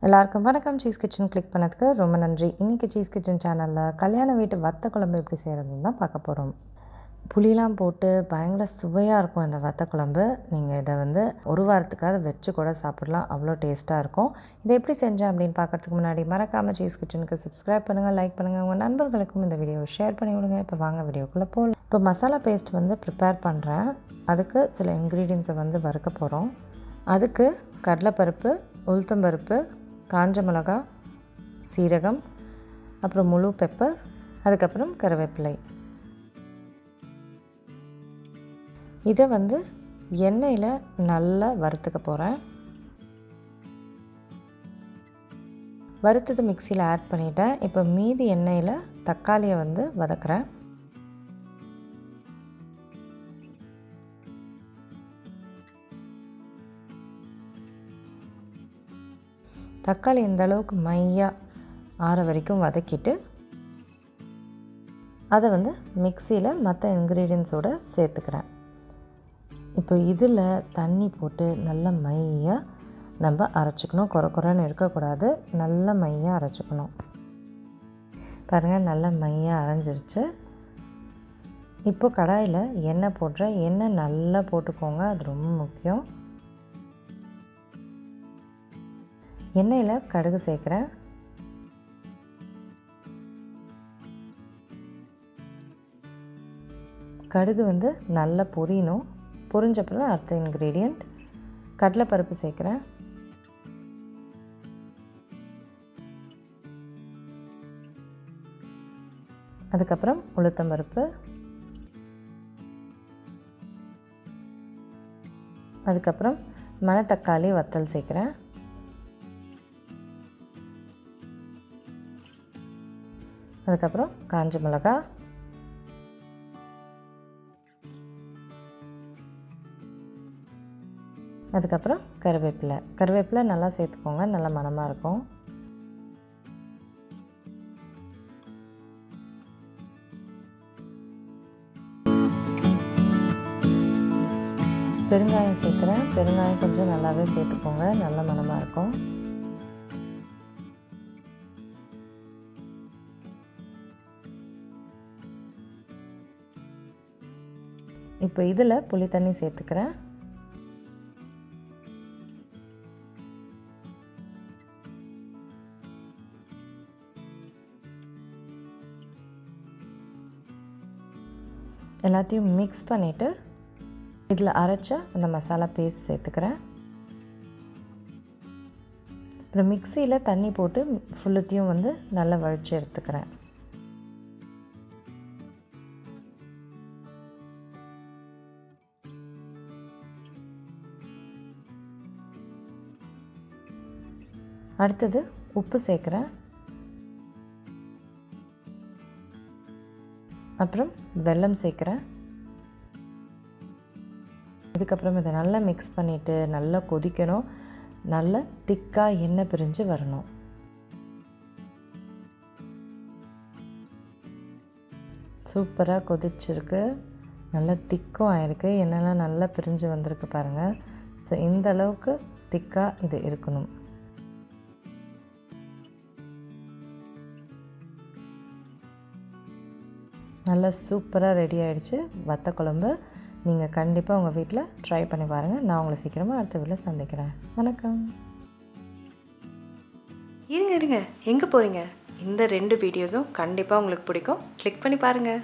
எல்லாருக்கும் வணக்கம். Cheese kitchen click பண்ணதுக்கு ரொம்ப நன்றி. இன்றைக்கி சீஸ் கிச்சன் சேனலில் கல்யாண வீட்டு வத்த குழம்பு எப்படி செய்கிறதுன்னு தான் பார்க்க போகிறோம். புளிலாம் போட்டு பயங்கர சுவையாக இருக்கும் இந்த வத்த குழம்பு. நீங்கள் இதை ஒரு வாரத்துக்காவது வச்சு கூட சாப்பிடலாம், அவ்வளோ டேஸ்ட்டாக இருக்கும். இதை எப்படி செஞ்சேன் அப்படின்னு பார்க்குறதுக்கு முன்னாடி மறக்காமல் சீஸ் கிச்சனுக்கு சப்ஸ்கிரைப் பண்ணுங்கள், லைக் பண்ணுங்கள், உங்கள் நண்பர்களுக்கும் இந்த வீடியோவை ஷேர் பண்ணி விடுங்க. இப்போ வாங்க வீடியோக்குள்ளே போகலாம். இப்போ மசாலா பேஸ்ட் ப்ரிப்பேர் பண்ணுறேன். அதுக்கு சில இன்க்ரீடியன்ஸை வறுக்க போகிறோம். அதுக்கு கடலைப்பருப்பு, உளுத்தம்பருப்பு, காஞ்ச மிளகா, சீரகம், அப்புறம் முழு பெப்பர், அதுக்கப்புறம் கருவேப்பிலை. இதை எண்ணெயில் நல்லா வறுத்துக்க போகிறேன். வறுத்தது மிக்சியில் ஆட் பண்ணிவிட்டேன். இப்போ மீதி எண்ணெயில் தக்காளியை வதக்குறேன். தக்காளி இந்த அளவுக்கு மையாக ஆற வரைக்கும் வதக்கிட்டு அதை மிக்சியில் மற்ற இன்க்ரீடியன்ஸோடு சேர்த்துக்கிறேன். இப்போ இதில் தண்ணி போட்டு நல்லா மையாக நம்ம அரைச்சிக்கணும். குறைன்னு இருக்கக்கூடாது, நல்லா மையாக அரைச்சிக்கணும். பாருங்கள், நல்லா மையாக அரைஞ்சிருச்சு. இப்போ கடாயில் எண்ணெய் போடுறேன். எண்ணெய் நல்லா போட்டுக்கோங்க, அது ரொம்ப முக்கியம். எண்ணெயில் கடுகு சேர்க்குறேன். கடுகு நல்லா பொரியணும். பொரிஞ்சப்பறம் தான் அடுத்த இன்க்ரீடியண்ட் கடலைப்பருப்பு சேர்க்குறேன். அதுக்கப்புறம் உளுத்தம்பருப்பு, அதுக்கப்புறம் மணத்தக்காளி வத்தல் சேர்க்குறேன். அதுக்கப்புறம் காஞ்ச மிளகா, அதுக்கப்புறம் கருவேப்பிலை நல்லா சேர்த்துக்கோங்க, நல்லா மணமாக இருக்கும். பெருங்காயம் சேர்க்குறேன். பெருங்காயம் கொஞ்சம் நல்லாவே சேர்த்துக்கோங்க, நல்ல மணமாக இருக்கும். இப்போ இதில் புளி தண்ணி சேர்த்துக்கிறேன். எல்லாத்தையும் மிக்ஸ் பண்ணிவிட்டு இதில் அரைச்ச அந்த மசாலா பேஸ்ட் சேர்த்துக்கிறேன். அப்புறம் மிக்சியில் தண்ணி போட்டு ஃபுல்லுத்தையும் நல்லா வழித்து எடுத்துக்கிறேன். அடுத்தது உப்பு சேர்க்குறேன். அப்புறம் வெல்லம் சேர்க்குறேன். இதுக்கப்புறம் இதை நல்லா மிக்ஸ் பண்ணிவிட்டு நல்லா கொதிக்கணும். நல்லா திக்காக எண்ணெய் பிரிஞ்சு வரணும். சூப்பராக கொதிச்சிருக்கு, நல்லா திக்கும் ஆயிருக்கு, எண்ணெய்லாம் நல்லா பிரிஞ்சு வந்திருக்கு பாருங்கள். ஸோ இந்த அளவுக்கு திக்காக இது இருக்கணும். நல்லா சூப்பராக ரெடி ஆகிடுச்சு வத்த குழம்பு. நீங்கள் கண்டிப்பாக உங்கள் வீட்டில் ட்ரை பண்ணி பாருங்கள். நான் உங்களை சீக்கிரமாக அடுத்த வீட்டில் சந்திக்கிறேன். வணக்கம். இருங்க எங்கே போகிறீங்க? இந்த 2 வீடியோஸும் கண்டிப்பாக உங்களுக்கு பிடிக்கும். கிளிக் பண்ணி பாருங்கள்.